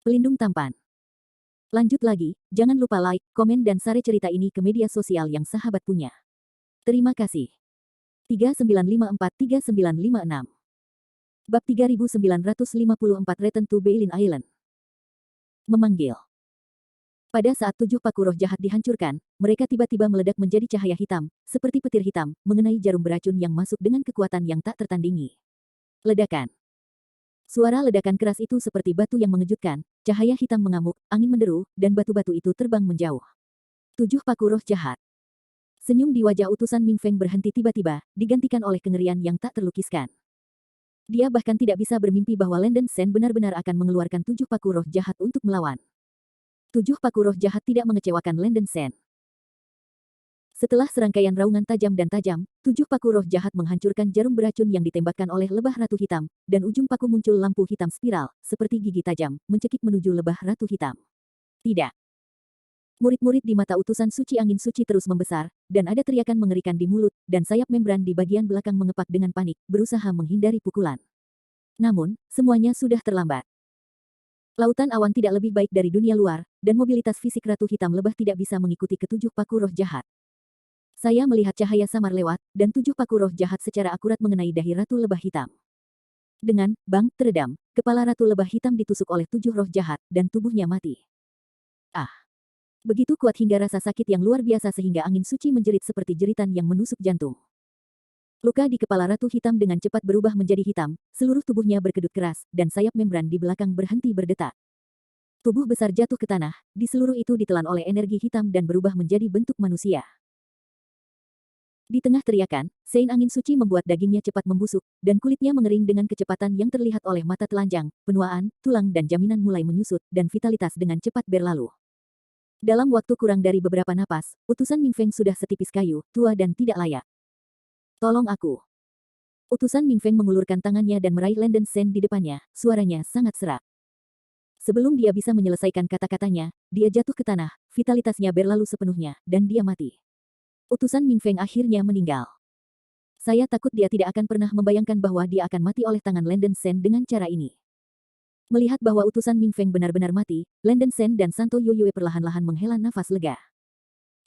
Pelindung tampan. Lanjut lagi, jangan lupa like, komen dan share cerita ini ke media sosial yang sahabat punya. Terima kasih. 3954-3956 Bab 3954 Return to Beilin Island. Memanggil. Pada saat 7 paku roh jahat dihancurkan, mereka tiba-tiba meledak menjadi cahaya hitam, seperti petir hitam, mengenai jarum beracun yang masuk dengan kekuatan yang tak tertandingi. Ledakan. Suara ledakan keras itu seperti batu yang mengejutkan, cahaya hitam mengamuk, angin menderu, dan batu-batu itu terbang menjauh. 7 paku roh jahat. Senyum di wajah utusan Ming Feng berhenti tiba-tiba, digantikan oleh kengerian yang tak terlukiskan. Dia bahkan tidak bisa bermimpi bahwa Landen Sen benar-benar akan mengeluarkan 7 paku roh jahat untuk melawan. 7 paku roh jahat tidak mengecewakan Landen Sen. Setelah serangkaian raungan tajam dan tajam, 7 paku roh jahat menghancurkan jarum beracun yang ditembakkan oleh lebah ratu hitam, dan ujung paku muncul lampu hitam spiral, seperti gigi tajam, mencekik menuju lebah ratu hitam. Tidak. Murid-murid di mata utusan suci angin suci terus membesar, dan ada teriakan mengerikan di mulut, dan sayap membran di bagian belakang mengepak dengan panik, berusaha menghindari pukulan. Namun, semuanya sudah terlambat. Lautan awan tidak lebih baik dari dunia luar, dan mobilitas fisik ratu hitam lebah tidak bisa mengikuti ketujuh paku roh jahat. Saya melihat cahaya samar lewat, dan 7 paku roh jahat secara akurat mengenai dahi ratu lebah hitam. Dengan bang teredam, kepala ratu lebah hitam ditusuk oleh 7 roh jahat, dan tubuhnya mati. Ah! Begitu kuat hingga rasa sakit yang luar biasa sehingga angin suci menjerit seperti jeritan yang menusuk jantung. Luka di kepala ratu hitam dengan cepat berubah menjadi hitam, seluruh tubuhnya berkedut keras, dan sayap membran di belakang berhenti berdetak. Tubuh besar jatuh ke tanah, di seluruh itu ditelan oleh energi hitam dan berubah menjadi bentuk manusia. Di tengah teriakan, sein angin suci membuat dagingnya cepat membusuk, dan kulitnya mengering dengan kecepatan yang terlihat oleh mata telanjang, penuaan, tulang dan jaminan mulai menyusut, dan vitalitas dengan cepat berlalu. Dalam waktu kurang dari beberapa napas, utusan Ming Feng sudah setipis kayu, tua dan tidak layak. Tolong aku. Utusan Ming Feng mengulurkan tangannya dan meraih Landen Sen di depannya, suaranya sangat serak. Sebelum dia bisa menyelesaikan kata-katanya, dia jatuh ke tanah, vitalitasnya berlalu sepenuhnya, dan dia mati. Utusan Ming Feng akhirnya meninggal. Saya takut dia tidak akan pernah membayangkan bahwa dia akan mati oleh tangan Landen Sen dengan cara ini. Melihat bahwa utusan Ming Feng benar-benar mati, Landen Sen dan Santo Yoyue perlahan-lahan menghela nafas lega.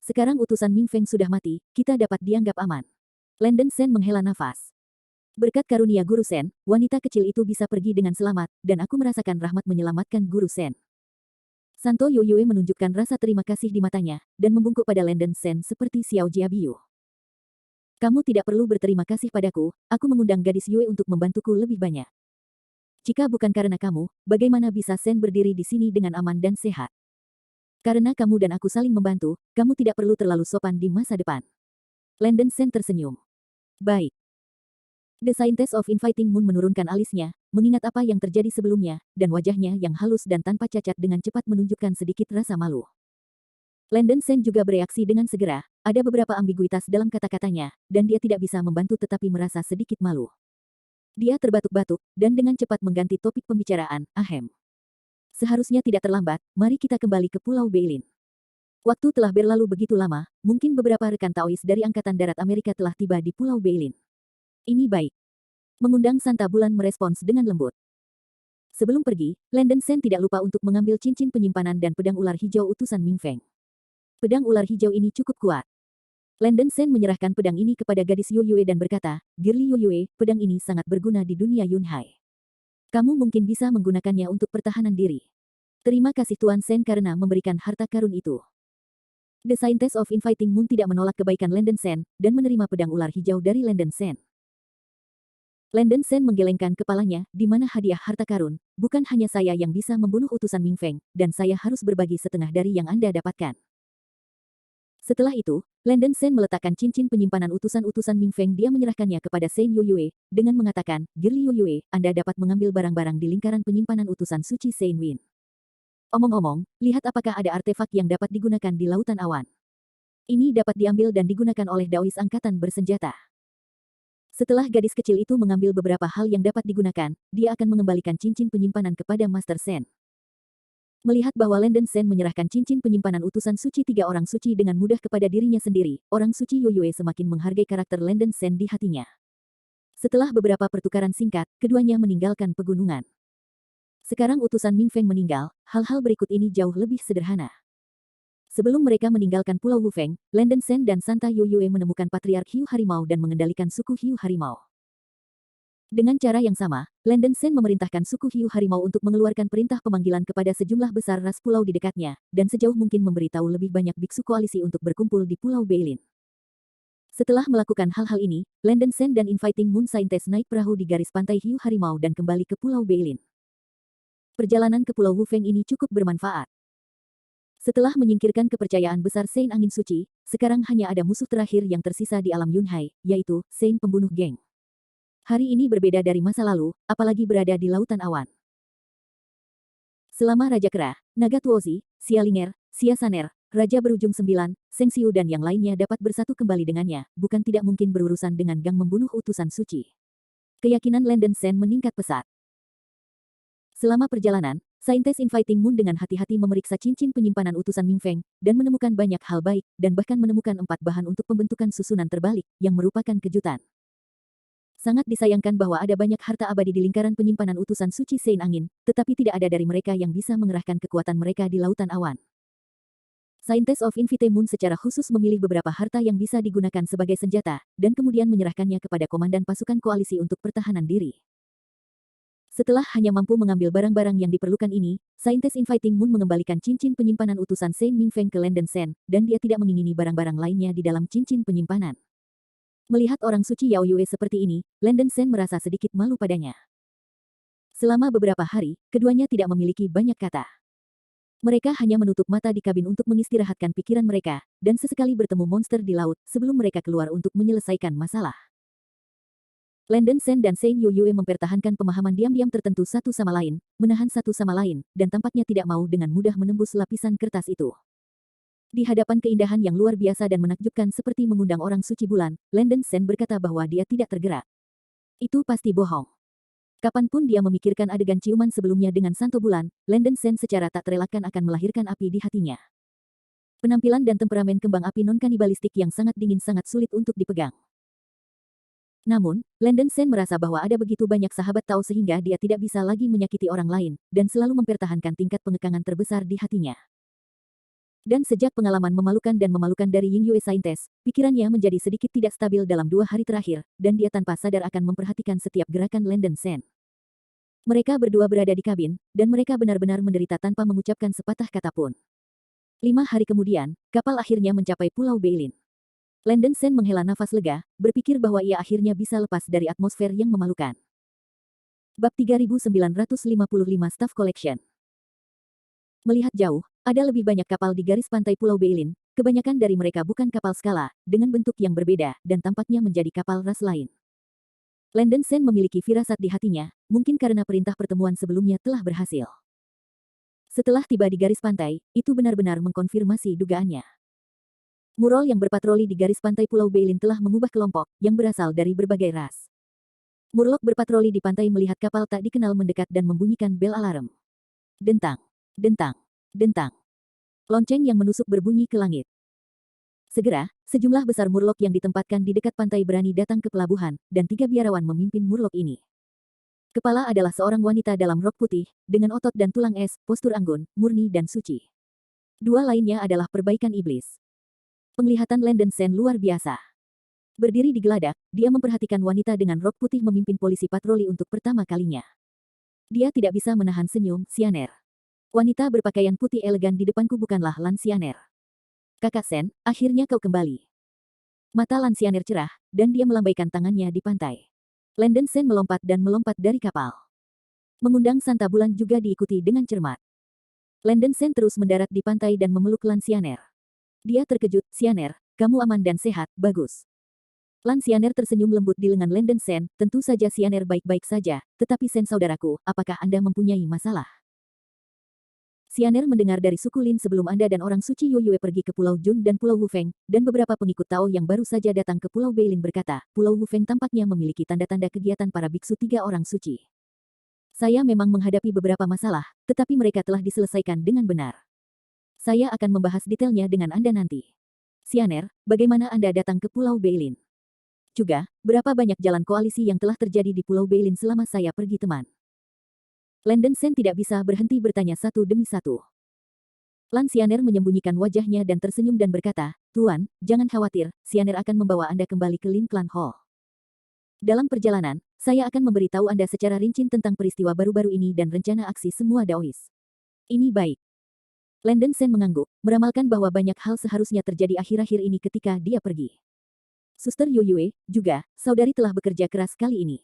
Sekarang utusan Ming Feng sudah mati, kita dapat dianggap aman. Landen Sen menghela nafas. Berkat karunia Guru Sen, wanita kecil itu bisa pergi dengan selamat, dan aku merasakan rahmat menyelamatkan Guru Sen. Santo Yoyue menunjukkan rasa terima kasih di matanya, dan membungkuk pada Landen Sen seperti Xiao Jiabiu. Kamu tidak perlu berterima kasih padaku, aku mengundang gadis Yue untuk membantuku lebih banyak. Jika bukan karena kamu, bagaimana bisa Sen berdiri di sini dengan aman dan sehat? Karena kamu dan aku saling membantu, kamu tidak perlu terlalu sopan di masa depan. Landen Sen tersenyum. Baik. The Scientist of Infighting Moon menurunkan alisnya, mengingat apa yang terjadi sebelumnya, dan wajahnya yang halus dan tanpa cacat dengan cepat menunjukkan sedikit rasa malu. Landen Sen juga bereaksi dengan segera, ada beberapa ambiguitas dalam kata-katanya, dan dia tidak bisa membantu tetapi merasa sedikit malu. Dia terbatuk-batuk, dan dengan cepat mengganti topik pembicaraan, ahem. Seharusnya tidak terlambat, mari kita kembali ke Pulau Beilin. Waktu telah berlalu begitu lama, mungkin beberapa rekan Taois dari Angkatan Darat Amerika telah tiba di Pulau Beilin. Ini baik. Mengundang Santa Bulan merespons dengan lembut. Sebelum pergi, Landen Sen tidak lupa untuk mengambil cincin penyimpanan dan pedang ular hijau utusan Ming Feng. Pedang ular hijau ini cukup kuat. Landen Sen menyerahkan pedang ini kepada gadis Yoyue dan berkata, Girly Yoyue, pedang ini sangat berguna di dunia Yunhai. Kamu mungkin bisa menggunakannya untuk pertahanan diri. Terima kasih Tuan Sen karena memberikan harta karun itu. The Scientist of Infighting Moon tidak menolak kebaikan Landen Sen, dan menerima pedang ular hijau dari Landen Sen. Landen Sen menggelengkan kepalanya, di mana hadiah harta karun, bukan hanya saya yang bisa membunuh utusan Ming Feng, dan saya harus berbagi setengah dari yang Anda dapatkan. Setelah itu, Landen Sen meletakkan cincin penyimpanan utusan-utusan Ming Feng dia menyerahkannya kepada Sen Yoyue, dengan mengatakan, Girly Yoyue, Anda dapat mengambil barang-barang di lingkaran penyimpanan utusan suci Sein Win. Omong-omong, lihat apakah ada artefak yang dapat digunakan di lautan awan. Ini dapat diambil dan digunakan oleh Daois Angkatan Bersenjata. Setelah gadis kecil itu mengambil beberapa hal yang dapat digunakan, dia akan mengembalikan cincin penyimpanan kepada Master Sen. Melihat bahwa Landen Sen menyerahkan cincin penyimpanan utusan suci 3 orang suci dengan mudah kepada dirinya sendiri, orang suci Yoyue semakin menghargai karakter Landen Sen di hatinya. Setelah beberapa pertukaran singkat, keduanya meninggalkan pegunungan. Sekarang utusan Ming Feng meninggal, hal-hal berikut ini jauh lebih sederhana. Sebelum mereka meninggalkan Pulau Wufeng, Landen Sen dan Santa Yoyue menemukan Patriark Hiu Harimau dan mengendalikan suku Hiu Harimau. Dengan cara yang sama, Landen Sen memerintahkan suku Hiu Harimau untuk mengeluarkan perintah pemanggilan kepada sejumlah besar ras pulau di dekatnya, dan sejauh mungkin memberitahu lebih banyak biksu koalisi untuk berkumpul di Pulau Beilin. Setelah melakukan hal-hal ini, Landen Sen dan Infighting Moon Scientist naik perahu di garis pantai Hiu Harimau dan kembali ke Pulau Beilin. Perjalanan ke Pulau Wufeng ini cukup bermanfaat. Setelah menyingkirkan kepercayaan besar Sein Angin Suci, sekarang hanya ada musuh terakhir yang tersisa di alam Yunhai, yaitu Sein Pembunuh Geng. Hari ini berbeda dari masa lalu, apalagi berada di Lautan Awan. Selama Raja Kera, Naga Tuozi, Xialinger, Xia Saner, Raja Berujung Sembilan, Seng Xiu dan yang lainnya dapat bersatu kembali dengannya, bukan tidak mungkin berurusan dengan gang membunuh utusan suci. Keyakinan Landen Sen meningkat pesat. Selama perjalanan, Saintes Infighting Moon dengan hati-hati memeriksa cincin penyimpanan utusan Ming Feng, dan menemukan banyak hal baik, dan bahkan menemukan 4 bahan untuk pembentukan susunan terbalik, yang merupakan kejutan. Sangat disayangkan bahwa ada banyak harta abadi di lingkaran penyimpanan utusan suci Sein Angin, tetapi tidak ada dari mereka yang bisa mengerahkan kekuatan mereka di Lautan Awan. Saintes of Infighting Moon secara khusus memilih beberapa harta yang bisa digunakan sebagai senjata, dan kemudian menyerahkannya kepada komandan pasukan koalisi untuk pertahanan diri. Setelah hanya mampu mengambil barang-barang yang diperlukan ini, Saintes Infighting Moon mengembalikan cincin penyimpanan utusan Sein Ming Feng ke Landen Sen, dan dia tidak mengingini barang-barang lainnya di dalam cincin penyimpanan. Melihat orang suci Yao Yue seperti ini, Landen Sen merasa sedikit malu padanya. Selama beberapa hari, keduanya tidak memiliki banyak kata. Mereka hanya menutup mata di kabin untuk mengistirahatkan pikiran mereka, dan sesekali bertemu monster di laut sebelum mereka keluar untuk menyelesaikan masalah. Landen Sen dan Sein Yoyue mempertahankan pemahaman diam-diam tertentu satu sama lain, menahan satu sama lain, dan tampaknya tidak mau dengan mudah menembus lapisan kertas itu. Di hadapan keindahan yang luar biasa dan menakjubkan seperti mengundang orang suci bulan, Landen Sen berkata bahwa dia tidak tergerak. Itu pasti bohong. Kapanpun dia memikirkan adegan ciuman sebelumnya dengan Santo Bulan, Landen Sen secara tak terelakkan akan melahirkan api di hatinya. Penampilan dan temperamen kembang api non-kanibalistik yang sangat dingin sangat sulit untuk dipegang. Namun, Landen Sen merasa bahwa ada begitu banyak sahabat Tao sehingga dia tidak bisa lagi menyakiti orang lain, dan selalu mempertahankan tingkat pengekangan terbesar di hatinya. Dan sejak pengalaman memalukan dan memalukan dari Ying Yue Saintes, pikirannya menjadi sedikit tidak stabil dalam 2 hari terakhir, dan dia tanpa sadar akan memperhatikan setiap gerakan Landen Sen. Mereka berdua berada di kabin, dan mereka benar-benar menderita tanpa mengucapkan sepatah kata pun. 5 hari kemudian, kapal akhirnya mencapai Pulau Beilin. Landen Sen menghela nafas lega, berpikir bahwa ia akhirnya bisa lepas dari atmosfer yang memalukan. Bab 3955 Staff Collection. Melihat jauh, ada lebih banyak kapal di garis pantai Pulau Beilin, kebanyakan dari mereka bukan kapal skala, dengan bentuk yang berbeda, dan tampaknya menjadi kapal ras lain. Landen Sen memiliki firasat di hatinya, mungkin karena perintah pertemuan sebelumnya telah berhasil. Setelah tiba di garis pantai, itu benar-benar mengkonfirmasi dugaannya. Murol yang berpatroli di garis pantai Pulau Beilin telah mengubah kelompok, yang berasal dari berbagai ras. Murloc berpatroli di pantai melihat kapal tak dikenal mendekat dan membunyikan bel alarm. Dentang, dentang, dentang. Lonceng yang menusuk berbunyi ke langit. Segera, sejumlah besar Murloc yang ditempatkan di dekat pantai berani datang ke pelabuhan, dan 3 biarawan memimpin Murloc ini. Kepala adalah seorang wanita dalam rok putih, dengan otot dan tulang es, postur anggun, murni dan suci. 2 lainnya adalah perbaikan iblis. Penglihatan Landen Sen luar biasa. Berdiri di geladak, dia memperhatikan wanita dengan rok putih memimpin polisi patroli untuk pertama kalinya. Dia tidak bisa menahan senyum, Xianer. Wanita berpakaian putih elegan di depanku bukanlah Lan Xianer. Kakak Sen, akhirnya kau kembali. Mata Lan Xianer cerah, dan dia melambaikan tangannya di pantai. Landen Sen melompat dan melompat dari kapal. Mengundang Santa Bulan juga diikuti dengan cermat. Landen Sen terus mendarat di pantai dan memeluk Lan Xianer. Dia terkejut, Xianer, kamu aman dan sehat, bagus. Lan Xianer tersenyum lembut di lengan Landen Sen, tentu saja Xianer baik-baik saja, tetapi Sen saudaraku, apakah Anda mempunyai masalah? Xianer mendengar dari suku Lin sebelum Anda dan orang suci Yoyue pergi ke Pulau Jun dan Pulau Wufeng, dan beberapa pengikut Tao yang baru saja datang ke Pulau Beilin berkata, Pulau Wufeng tampaknya memiliki tanda-tanda kegiatan para biksu 3 orang suci. Saya memang menghadapi beberapa masalah, tetapi mereka telah diselesaikan dengan benar. Saya akan membahas detailnya dengan Anda nanti. Xianer, bagaimana Anda datang ke Pulau Beilin? Juga, berapa banyak jalan koalisi yang telah terjadi di Pulau Beilin selama saya pergi teman? Landon Sen tidak bisa berhenti bertanya satu demi satu. Lan Xianer menyembunyikan wajahnya dan tersenyum dan berkata, "Tuan, jangan khawatir, Xianer akan membawa Anda kembali ke Lin Clan Hall. Dalam perjalanan, saya akan memberitahu Anda secara rinci tentang peristiwa baru-baru ini dan rencana aksi semua Daois. Ini baik." Landon Sen mengangguk, meramalkan bahwa banyak hal seharusnya terjadi akhir-akhir ini ketika dia pergi. Suster Yu Yue, juga, saudari telah bekerja keras kali ini.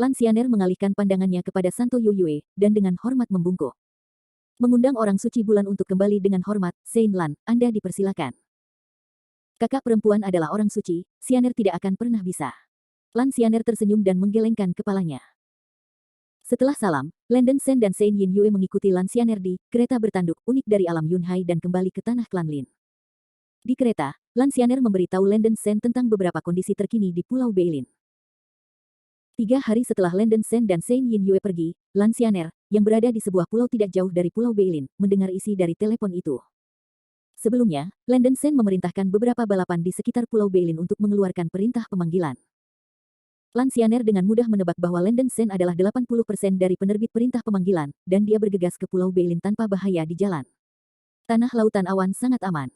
Lan Xianer mengalihkan pandangannya kepada Santo Yu Yue, dan dengan hormat membungkuk. Mengundang orang suci bulan untuk kembali dengan hormat, Saint Lan, Anda dipersilakan. Kakak perempuan adalah orang suci, Xianer tidak akan pernah bisa. Lan Xianer tersenyum dan menggelengkan kepalanya. Setelah salam, Landon Sen dan Saint Yin Yue mengikuti Lan Xianer di kereta bertanduk unik dari alam Yunhai dan kembali ke tanah klan Lin. Di kereta, Lan Xianer memberitahu Landon Sen tentang beberapa kondisi terkini di Pulau Beilin. 3 hari setelah Landon Sen dan Saint Yin Yue pergi, Lan Xianer, yang berada di sebuah pulau tidak jauh dari Pulau Beilin, mendengar isi dari telepon itu. Sebelumnya, Landon Sen memerintahkan beberapa balapan di sekitar Pulau Beilin untuk mengeluarkan perintah pemanggilan. Lan Xianer dengan mudah menebak bahwa Landon Sen adalah 80% dari penerbit perintah pemanggilan, dan dia bergegas ke Pulau Beilin tanpa bahaya di jalan. Tanah lautan awan sangat aman.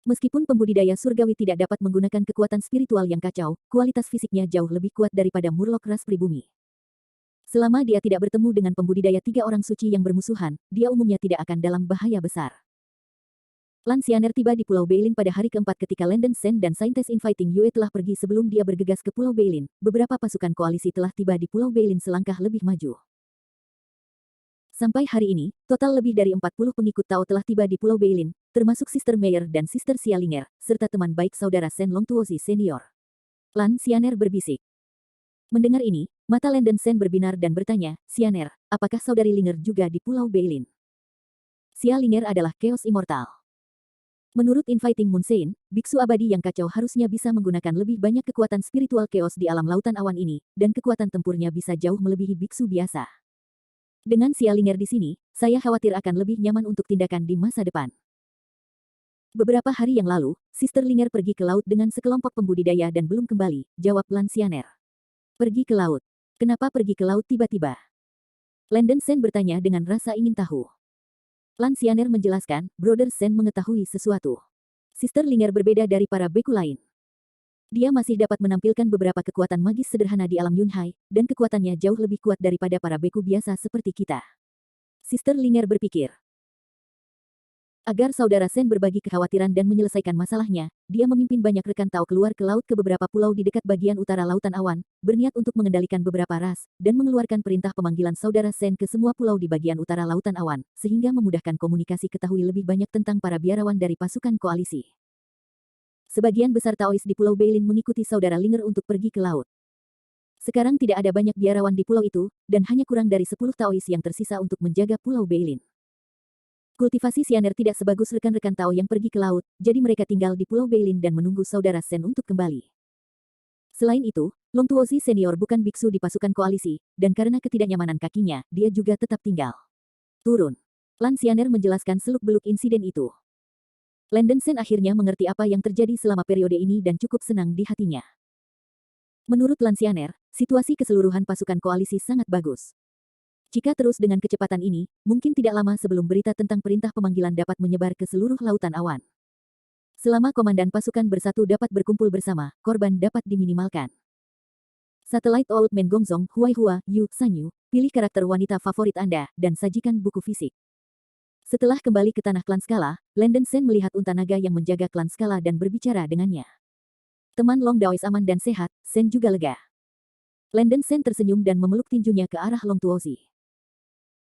Meskipun pembudidaya surgawi tidak dapat menggunakan kekuatan spiritual yang kacau, kualitas fisiknya jauh lebih kuat daripada Murloc ras pribumi. Selama dia tidak bertemu dengan pembudidaya 3 orang suci yang bermusuhan, dia umumnya tidak akan dalam bahaya besar. Lan Xianer tiba di Pulau Beilin pada hari keempat ketika Landon Sen dan Saintes Infighting Yue telah pergi sebelum dia bergegas ke Pulau Beilin. Beberapa pasukan koalisi telah tiba di Pulau Beilin selangkah lebih maju. Sampai hari ini, total lebih dari 40 pengikut Tao telah tiba di Pulau Beilin, termasuk Sister Meyer dan Sister Xialinger, serta teman baik saudara Sen Longtuozi senior. Lan Xianer berbisik. Mendengar ini, mata Landon Sen berbinar dan bertanya, "Xianer, apakah saudari Linger juga di Pulau Beilin?" Xialinger adalah Chaos Immortal. Menurut Infighting Moon Sein, biksu abadi yang kacau harusnya bisa menggunakan lebih banyak kekuatan spiritual chaos di alam lautan awan ini, dan kekuatan tempurnya bisa jauh melebihi biksu biasa. Dengan Xialinger di sini, saya khawatir akan lebih nyaman untuk tindakan di masa depan. Beberapa hari yang lalu, Sister Linger pergi ke laut dengan sekelompok pembudidaya dan belum kembali, jawab Lan Xianer. Pergi ke laut. Kenapa pergi ke laut tiba-tiba? Landon Sen bertanya dengan rasa ingin tahu. Lan Xianer menjelaskan, Brother Sen mengetahui sesuatu. Sister Linger berbeda dari para beku lain. Dia masih dapat menampilkan beberapa kekuatan magis sederhana di alam Yunhai, dan kekuatannya jauh lebih kuat daripada para beku biasa seperti kita. Sister Linger berpikir. Agar saudara Sen berbagi kekhawatiran dan menyelesaikan masalahnya, dia memimpin banyak rekan Tao keluar ke laut ke beberapa pulau di dekat bagian utara Lautan Awan, berniat untuk mengendalikan beberapa ras, dan mengeluarkan perintah pemanggilan saudara Sen ke semua pulau di bagian utara Lautan Awan, sehingga memudahkan komunikasi ketahui lebih banyak tentang para biarawan dari pasukan koalisi. Sebagian besar Taois di Pulau Beilin mengikuti saudara Linger untuk pergi ke laut. Sekarang tidak ada banyak biarawan di pulau itu, dan hanya kurang dari 10 Taois yang tersisa untuk menjaga Pulau Beilin. Kultivasi Xianer tidak sebagus rekan-rekan Tao yang pergi ke laut, jadi mereka tinggal di Pulau Beilin dan menunggu saudara Sen untuk kembali. Selain itu, Longtuozi senior bukan biksu di pasukan koalisi, dan karena ketidaknyamanan kakinya, dia juga tetap tinggal. Turun. Lan Xianer menjelaskan seluk-beluk insiden itu. Landon Sen akhirnya mengerti apa yang terjadi selama periode ini dan cukup senang di hatinya. Menurut Lan Xianer, situasi keseluruhan pasukan koalisi sangat bagus. Jika terus dengan kecepatan ini, mungkin tidak lama sebelum berita tentang perintah pemanggilan dapat menyebar ke seluruh lautan awan. Selama komandan pasukan bersatu dapat berkumpul bersama, korban dapat diminimalkan. Satellite Old Man Gongzong, Huaihua, Yu, Sanyu, pilih karakter wanita favorit Anda, dan sajikan buku fisik. Setelah kembali ke tanah klan Skala, Landon Sen melihat unta naga yang menjaga klan Skala dan berbicara dengannya. Teman Long Daois aman dan sehat, Sen juga lega. Landon Sen tersenyum dan memeluk tinjunya ke arah Long Tuozi.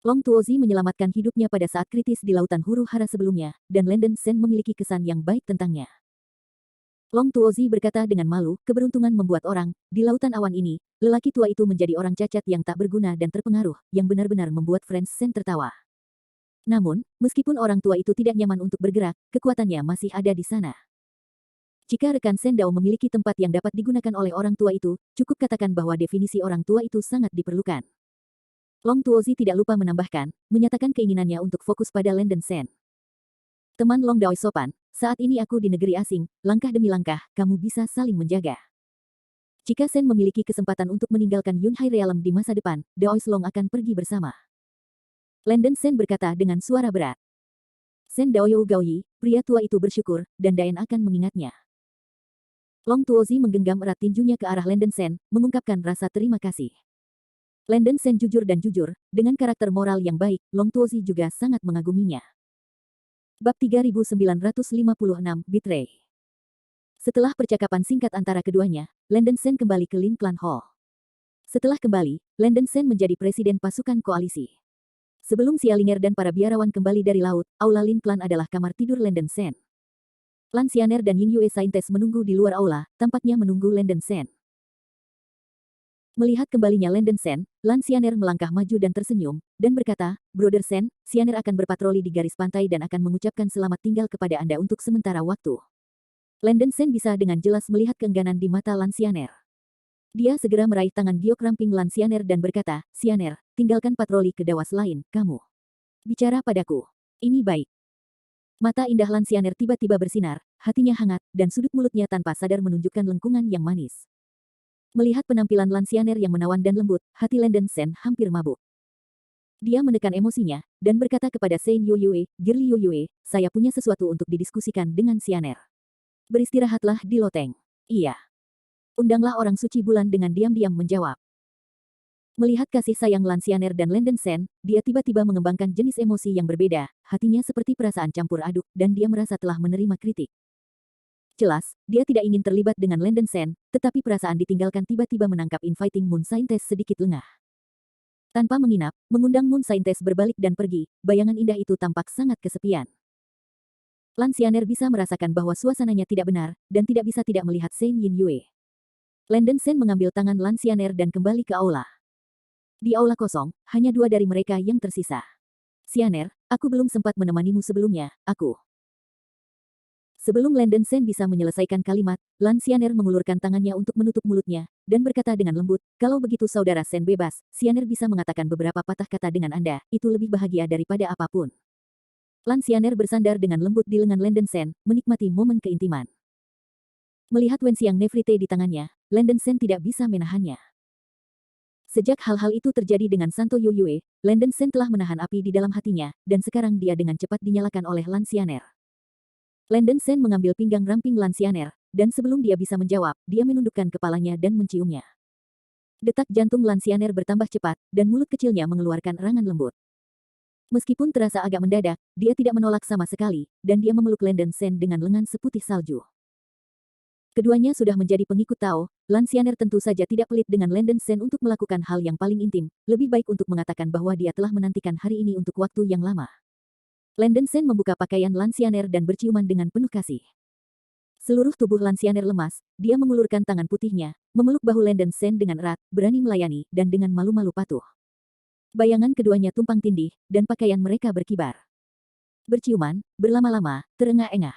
Long Tuozi menyelamatkan hidupnya pada saat kritis di lautan huru hara sebelumnya, dan Landon Sen memiliki kesan yang baik tentangnya. Long Tuozi berkata dengan malu, keberuntungan membuat orang, di lautan awan ini, lelaki tua itu menjadi orang cacat yang tak berguna dan terpengaruh, yang benar-benar membuat Franz Sen tertawa. Namun, meskipun orang tua itu tidak nyaman untuk bergerak, kekuatannya masih ada di sana. Jika rekan Sen Dao memiliki tempat yang dapat digunakan oleh orang tua itu, cukup katakan bahwa definisi orang tua itu sangat diperlukan. Long Tuozi tidak lupa menambahkan, menyatakan keinginannya untuk fokus pada Landon Sen. Teman Long Dao sopan, saat ini aku di negeri asing, langkah demi langkah, kamu bisa saling menjaga. Jika Sen memiliki kesempatan untuk meninggalkan Yunhai Realm di masa depan, Daois Long akan pergi bersama. Landen Sen berkata dengan suara berat. Sen Daoyou Gaoyi, pria tua itu bersyukur, dan Daen akan mengingatnya. Long Tuozi menggenggam erat tinjunya ke arah Landen Sen, mengungkapkan rasa terima kasih. Landen Sen jujur dan jujur, dengan karakter moral yang baik, Long Tuozi juga sangat mengaguminya. Bab 3956, Betray. Setelah percakapan singkat antara keduanya, Landen Sen kembali ke Lin Clan Hall. Setelah kembali, Landen Sen menjadi presiden pasukan koalisi. Sebelum Xialinger dan para biarawan kembali dari laut, aula Lin Clan adalah kamar tidur Landen Sen. Lan Xianer dan Ying Yue Saintes menunggu di luar aula, tampaknya menunggu Landen Sen. Melihat kembalinya Landen Sen, Lan Xianer melangkah maju dan tersenyum, dan berkata, Brother Sen, Xianer akan berpatroli di garis pantai dan akan mengucapkan selamat tinggal kepada Anda untuk sementara waktu. Landen Sen bisa dengan jelas melihat keengganan di mata Lan Xianer. Dia segera meraih tangan giok ramping Lan Xianer dan berkata, Xianer, tinggalkan patroli ke dawas lain, kamu. Bicara padaku. Ini baik. Mata indah Lan Xianer tiba-tiba bersinar, hatinya hangat, dan sudut mulutnya tanpa sadar menunjukkan lengkungan yang manis. Melihat penampilan Lan Xianer yang menawan dan lembut, hati Landen Sen hampir mabuk. Dia menekan emosinya, dan berkata kepada Sein Yoyue, Girly Yoyue, saya punya sesuatu untuk didiskusikan dengan Xianer. Beristirahatlah di loteng. Iya. Undanglah orang suci bulan dengan diam-diam menjawab. Melihat kasih sayang Lan Xianer dan Landen Sen, dia tiba-tiba mengembangkan jenis emosi yang berbeda, hatinya seperti perasaan campur aduk, dan dia merasa telah menerima kritik. Jelas, dia tidak ingin terlibat dengan Landen Sen, tetapi perasaan ditinggalkan tiba-tiba menangkap inviting Moon Saintes sedikit lengah. Tanpa menginap, mengundang Moon Saintes berbalik dan pergi, bayangan indah itu tampak sangat kesepian. Lan Xianer bisa merasakan bahwa suasananya tidak benar, dan tidak bisa tidak melihat Sein Yin Yue. Landen Sen mengambil tangan Lan Xianer dan kembali ke aula. Di aula kosong, hanya dua dari mereka yang tersisa. Xianer, aku belum sempat menemanimu sebelumnya, aku. Sebelum Landen Sen bisa menyelesaikan kalimat, Lan Xianer mengulurkan tangannya untuk menutup mulutnya, dan berkata dengan lembut, kalau begitu saudara Sen bebas, Xianer bisa mengatakan beberapa patah kata dengan Anda, itu lebih bahagia daripada apapun. Lan Xianer bersandar dengan lembut di lengan Landen Sen, menikmati momen keintiman. Melihat Wenxiang Nefrite di tangannya, Landen Sen tidak bisa menahannya. Sejak hal-hal itu terjadi dengan Santo Yoyue, Landen Sen telah menahan api di dalam hatinya, dan sekarang dia dengan cepat dinyalakan oleh Lan Xianer. Landen Sen mengambil pinggang ramping Lan Xianer, dan sebelum dia bisa menjawab, dia menundukkan kepalanya dan menciumnya. Detak jantung Lan Xianer bertambah cepat, dan mulut kecilnya mengeluarkan erangan lembut. Meskipun terasa agak mendadak, dia tidak menolak sama sekali, dan dia memeluk Landen Sen dengan lengan seputih salju. Keduanya sudah menjadi pengikut Tao, Lan Xianer tentu saja tidak pelit dengan Landen Sen untuk melakukan hal yang paling intim, lebih baik untuk mengatakan bahwa dia telah menantikan hari ini untuk waktu yang lama. Landen Sen membuka pakaian Lan Xianer dan berciuman dengan penuh kasih. Seluruh tubuh Lan Xianer lemas, dia mengulurkan tangan putihnya, memeluk bahu Landen Sen dengan erat, berani melayani, dan dengan malu-malu patuh. Bayangan keduanya tumpang tindih, dan pakaian mereka berkibar. Berciuman, berlama-lama, terengah-engah.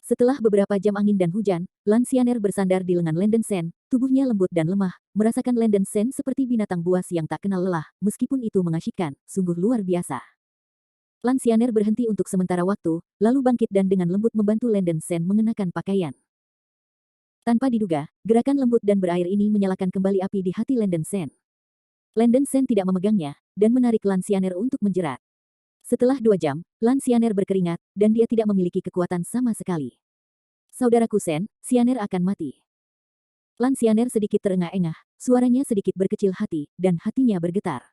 Setelah beberapa jam angin dan hujan, Lan Xianer bersandar di lengan Landen Sen, tubuhnya lembut dan lemah, merasakan Landen Sen seperti binatang buas yang tak kenal lelah, meskipun itu mengasyikkan, sungguh luar biasa. Lan Xianer berhenti untuk sementara waktu, lalu bangkit dan dengan lembut membantu Landen Sen mengenakan pakaian. Tanpa diduga, gerakan lembut dan berair ini menyalakan kembali api di hati Landen Sen. Landen Sen tidak memegangnya, dan menarik Lan Xianer untuk menjerat. Setelah 2 jam, Lan Xianer berkeringat, dan dia tidak memiliki kekuatan sama sekali. Saudaraku Sen, Xianer akan mati. Lan Xianer sedikit terengah-engah, suaranya sedikit berkecil hati, dan hatinya bergetar.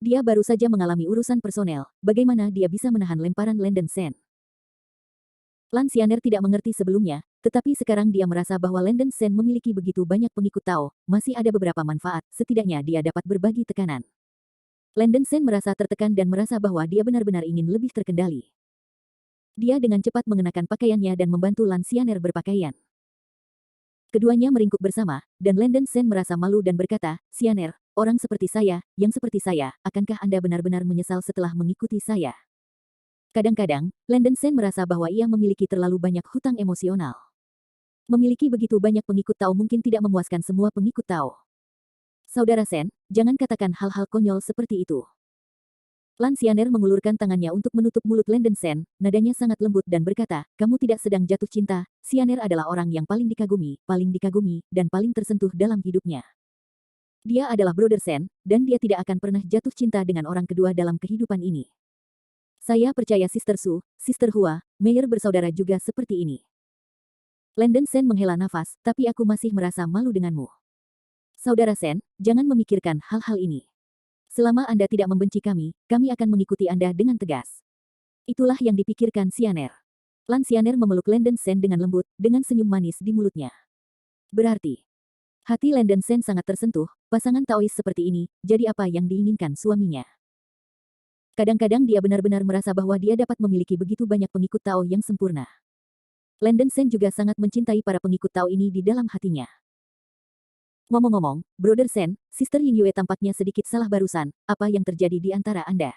Dia baru saja mengalami urusan personel, bagaimana dia bisa menahan lemparan Landen Sen. Lan Xianer tidak mengerti sebelumnya, tetapi sekarang dia merasa bahwa Landen Sen memiliki begitu banyak pengikut Tao, masih ada beberapa manfaat, setidaknya dia dapat berbagi tekanan. Landen Sen merasa tertekan dan merasa bahwa dia benar-benar ingin lebih terkendali. Dia dengan cepat mengenakan pakaiannya dan membantu Lan Xianer berpakaian. Keduanya meringkuk bersama, dan Landen Sen merasa malu dan berkata, Xianer, orang seperti saya, yang seperti saya, akankah Anda benar-benar menyesal setelah mengikuti saya? Kadang-kadang, Landen Sen merasa bahwa ia memiliki terlalu banyak hutang emosional. Memiliki begitu banyak pengikut Tao mungkin tidak memuaskan semua pengikut Tao. Saudara Sen, jangan katakan hal-hal konyol seperti itu. Lan Xianer mengulurkan tangannya untuk menutup mulut Landen Sen, nadanya sangat lembut dan berkata, kamu tidak sedang jatuh cinta, Xianer adalah orang yang paling dikagumi, dan paling tersentuh dalam hidupnya. Dia adalah Brother Sen, dan dia tidak akan pernah jatuh cinta dengan orang kedua dalam kehidupan ini. Saya percaya Sister Su, Sister Hua, Meyer bersaudara juga seperti ini. Landon Sen menghela nafas, tapi aku masih merasa malu denganmu. Saudara Sen, jangan memikirkan hal-hal ini. Selama Anda tidak membenci kami akan mengikuti Anda dengan tegas. Itulah yang dipikirkan Xianer. Lan Xianer memeluk Landon Sen dengan lembut, dengan senyum manis di mulutnya. Berarti, hati Landon Sen sangat tersentuh, pasangan Taois seperti ini, jadi apa yang diinginkan suaminya. Kadang-kadang dia benar-benar merasa bahwa dia dapat memiliki begitu banyak pengikut Tao yang sempurna. Landon Sen juga sangat mencintai para pengikut Tao ini di dalam hatinya. Ngomong-ngomong, Brother Sen, Sister Yingyue tampaknya sedikit salah barusan, apa yang terjadi di antara Anda?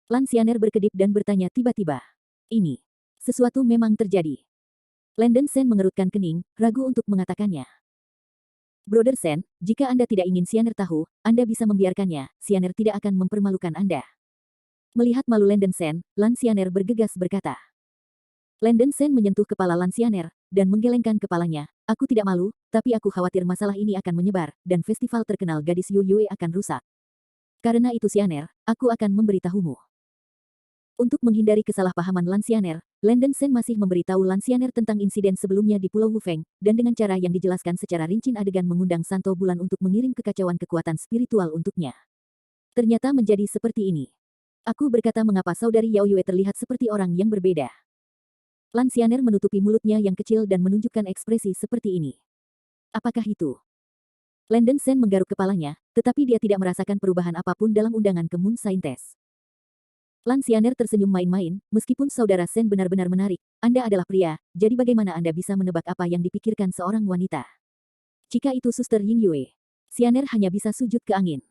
Lan Xianer berkedip dan bertanya tiba-tiba. Ini, sesuatu memang terjadi. Landon Sen mengerutkan kening, ragu untuk mengatakannya. Brother Sen, jika Anda tidak ingin Xianer tahu, Anda bisa membiarkannya, Xianer tidak akan mempermalukan Anda. Melihat malu Landon Sen, Lan Xianer bergegas berkata. Landon Sen menyentuh kepala Lan Xianer, dan menggelengkan kepalanya. Aku tidak malu, tapi aku khawatir masalah ini akan menyebar, dan festival terkenal gadis Yu Yue akan rusak. Karena itu Xianer, aku akan memberitahumu. Untuk menghindari kesalahpahaman Lan Xianer, Landon Sen masih memberitahu Lan Xianer tentang insiden sebelumnya di Pulau Wufeng, dan dengan cara yang dijelaskan secara rinci adegan mengundang Santo Bulan untuk mengirim kekacauan kekuatan spiritual untuknya. Ternyata menjadi seperti ini. Aku berkata mengapa saudari Yao Yue terlihat seperti orang yang berbeda. Lan Xianer menutupi mulutnya yang kecil dan menunjukkan ekspresi seperti ini. Apakah itu? Landon Sen menggaruk kepalanya, tetapi dia tidak merasakan perubahan apapun dalam undangan ke Moon Scientist. Lan Xianer tersenyum main-main, meskipun saudara Sen benar-benar menarik, Anda adalah pria, jadi bagaimana Anda bisa menebak apa yang dipikirkan seorang wanita? Jika itu Suster Yingyue, Xianer hanya bisa sujud ke angin.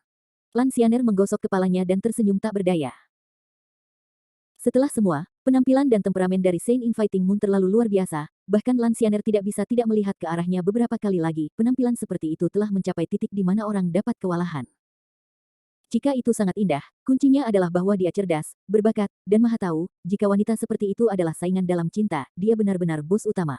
Lan Xianer menggosok kepalanya dan tersenyum tak berdaya. Setelah semua, penampilan dan temperamen dari Saint Inviting Moon terlalu luar biasa, bahkan Lan Xianer tidak bisa tidak melihat ke arahnya beberapa kali lagi, penampilan seperti itu telah mencapai titik di mana orang dapat kewalahan. Jika itu sangat indah, kuncinya adalah bahwa dia cerdas, berbakat, dan maha tahu, jika wanita seperti itu adalah saingan dalam cinta, dia benar-benar bos utama.